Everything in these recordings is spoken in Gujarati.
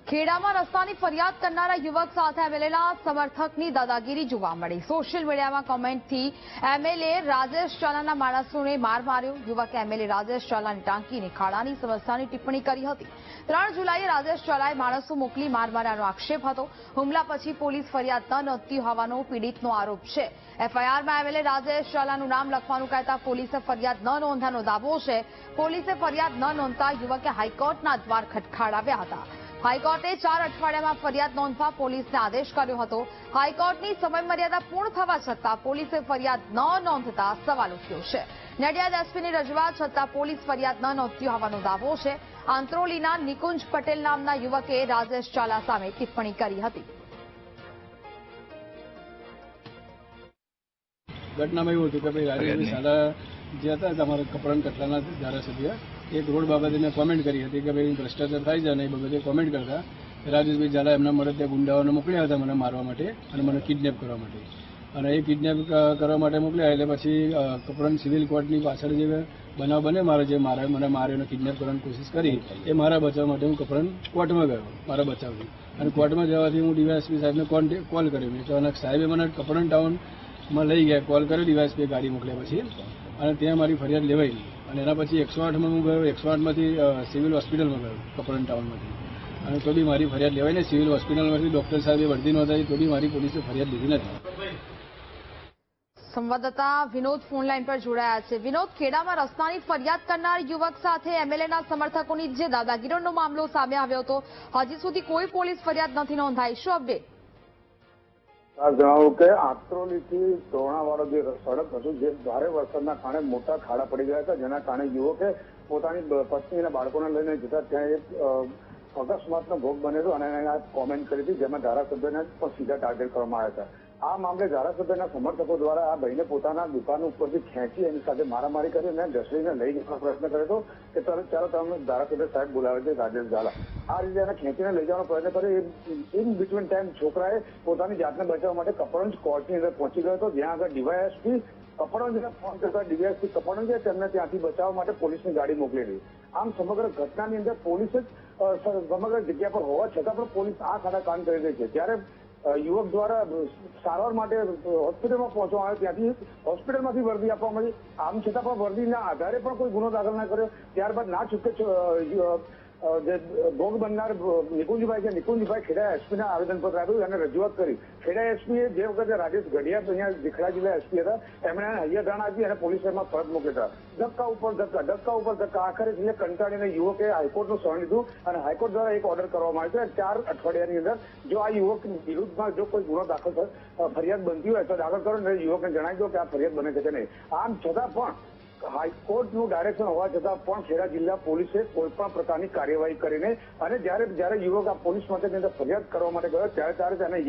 ખેડામાં રસ્તાની ફરિયાદ કરનારા યુવક સાથે એમએલએના સમર્થકની દાદાગીરી જોવા મળી। સોશિયલ મીડિયામાં કોમેન્ટથી એમએલએ રાજેશ ચાલાના માણસોને માર માર્યો। યુવકે એમએલએ રાજેશ ચાલાની ટાંકીને ખાડાની સમસ્યાની ટિપ્પણી કરી હતી। 3 જુલાઈએ રાજેશ ચાલાએ માણસો મોકલી માર માર્યાનો આક્ષેપ હતો। હુમલા પછી પોલીસ ફરિયાદ ન નોંધતી હોવાનો પીડિતનો આરોપ છે। એફઆઈઆરમાં એમએલએ રાજેશ ચાલાનું નામ લખવાનું કહેતા પોલીસે ફરિયાદ ન નોંધ્યાનો દાવો છે। પોલીસે ફરિયાદ ન નોંધતા યુવકે હાઈકોર્ટના દ્વાર ખટખડાવ્યા હતા। હાઈકોર્ટે 4 અઠવાડિયામાં ફરિયાદ નોંધવા પોલીસને આદેશ કર્યો હતો। હાઈકોર્ટની સમયમર્યાદા પૂર્ણ થવા છતાં પોલીસે ફરિયાદ ન નોંધતા સવાલ ઉઠ્યો છે। નડિયાદ એસપીની રજૂઆત છતાં પોલીસ ફરિયાદ ન નોંધતી હોવાનો દાવો છે। આંત્રોલીના નિકુંજ પટેલ નામના યુવકે રાજેશ ચાલા સામે ટિપ્પણી કરી હતી। ઘટનામાં એવું હતું કે ભાઈ રાજેશભાઈ શાલા જે હતા તમારા કપડાં કટલાના ધારાસભ્ય એક રોડ બાબતે મેં કોમેન્ટ કરી હતી કે ભાઈ ભ્રષ્ટાચાર થાય છે અને એ બાબતે કોમેન્ટ કરતા રાજેશભાઈ ઝાલા એમના મળે ત્યાં ગુંડાઓને મોકલ્યા હતા મને મારવા માટે અને મને કિડનેપ કરવા માટે અને એ કિડનેપ કરવા માટે મોકલ્યા એટલે પછી કપડાં સિવિલ કોર્ટની પાછળ જે બનાવ બને મારે જે મને માર્યો અને કિડનેપ કરવાની કોશિશ કરી એ મારા બચાવ માટે હું કપડાં કોર્ટમાં ગયો મારા બચાવથી અને કોર્ટમાં જવાથી હું ડીવાયએસપી સાહેબને કોલ કર્યો મેં તો અને સાહેબે મને કપડાં ટાઉનમાં લઈ ગયા કોલ કર્યો ડીવાયએસપી ગાડી મોકલ્યા પછી અને ત્યાં મારી ફરિયાદ લેવાઈ અને એના પછી 108માં હું ગયો 108માંથી સિવિલ હોસ્પિટલમાં ગયો કપડાં ટાઉનમાંથી અને તો બી મારી ફરિયાદ લેવાઈ ને સિવિલ હોસ્પિટલમાંથી ડોક્ટર સાહેબે વર્દી નોંધાવી તો બી મારી પોલીસે ફરિયાદ લીધી નથી। સંવાદદાતા વિનોદ ફોનલાઈન પર જોડાયા છે। વિનોદ, ખેડામાં રસ્તાની ફરિયાદ કરનાર યુવક સાથે એમએલએના સમર્થકોની જે દાદાગીરીનો મામલો સામે આવ્યો હતો, હજી સુધી કોઈ પોલીસ ફરિયાદ નથી નોંધાઈ, શું અપડેટ? જણાવું કે આંત્રોલીથી ધોરણાવાળો જે સડક હતું જે ભારે વરસાદના કારણે મોટા ખાડા પડી ગયા હતા જેના કારણે યુવકે પોતાની પત્ની અને બાળકોને લઈને જતા ત્યાં એક અકસ્માતનો ભોગ બનેલો અને એને કોમેન્ટ કરી હતી જેમાં ધારાસભ્યને પણ સીધા ટાર્ગેટ કરવામાં આવ્યા હતા। આ મામલે ધારાસભ્યના સમર્થકો દ્વારા આ ભાઈને પોતાના દુકાન ઉપરથી ખેંચી એની સાથે મારામારી કરી અને ઘસડીને લઈ જવાનો પ્રયત્ન કર્યો હતો કે ચાલો તમે ધારાસભ્ય સાહેબ બોલાવે છે રાજેશ ઝાલા આ રીતે એને ખેંચીને લઈ જવાનો પ્રયત્ન કર્યો। ઇન બિટવીન ટાઈમ છોકરાએ પોતાની જાતને બચાવવા માટે કપડવંજ કોર્ટની અંદર પહોંચી ગયો હતો જ્યાં આગળ ડીવાયએસપી કપડવંજને ફોન કરતા ડીવાયએસપી કપડવંજે તેમને ત્યાંથી બચાવવા માટે પોલીસની ગાડી મોકલેલી। આમ સમગ્ર ઘટનાની અંદર પોલીસ જ સમગ્ર જગ્યા પર હોવા છતાં પણ પોલીસ આ ખાડા કામ કરી રહી છે। ત્યારે યુવક દ્વારા સારવાર માટે હોસ્પિટલમાં પહોંચવામાં આવ્યો ત્યાંથી હોસ્પિટલમાંથી વર્દી આપવામાં આવી। આમ છતાં પણ વર્દીના આધારે પણ કોઈ ગુનો દાખલ ના કર્યો। ત્યારબાદ ના છૂટકે જે ભોગ બનનાર નિકુંજભાઈ છે નિકુંજભાઈ ખેડા એસપીને આવેદનપત્ર આપ્યું અને રજૂઆત કરી। ખેડા એસપીએ જે વખતે રાજેશ ગઢિયા અહીંયા ખેડા જિલ્લા એસપી હતા એમણે હૈયાધારણા આપી અને પોલીસે એમાં ફરજ મોકલ્યા હતા। ધક્કા ઉપર ધક્કા ઉપર ધક્કા આખરે કંટાળીને યુવકે હાઈકોર્ટનું શરણ લીધું અને હાઈકોર્ટ દ્વારા એક ઓર્ડર કરવામાં આવ્યો છે 4 અઠવાડિયાની અંદર જો આ યુવક વિરુદ્ધમાં જો કોઈ ગુનો દાખલ ફરિયાદ બનતી હોય તો દાખલ કરો અને યુવકને જણાવી દો કે આ ફરિયાદ બને છે કે નહીં। આમ છતાં પણ હાઈકોર્ટનું ડાયરેક્શન હોવા છતાં પણ ખેડા જિલ્લા પોલીસે કોઈ પણ પ્રકારની કાર્યવાહી કરીને અને જ્યારે યુવક આ પોલીસ મથકની અંદર ફરિયાદ કરવા માટે ગયો ત્યારે તેને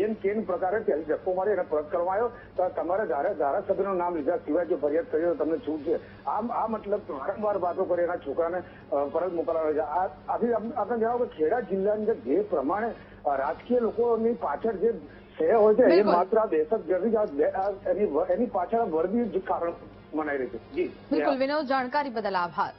એન કેન પ્રકારે ત્યાંથી ધક્કો મારી અને પરત કરવામાં આવ્યો તો તમારે ધારાસભ્યનું નામ લીધા સિવાય જો ફરિયાદ કરી તો તમને છૂટ છે। આ મતલબ વારંવાર વાતો કરી એના છોકરાને પરત મોકલવાનો છે। આથી આપણે જણાવો કે ખેડા જિલ્લાની અંદર જે પ્રમાણે રાજકીય લોકોની પાછળ જે શહેર હોય છે એ માત્ર આ દહેશતગર્દી એની પાછળ વર્દી જ કારણ મનાઈ રહી છે। જી બિલકુલ વિનોદ, જાણકારી બદલ આભાર।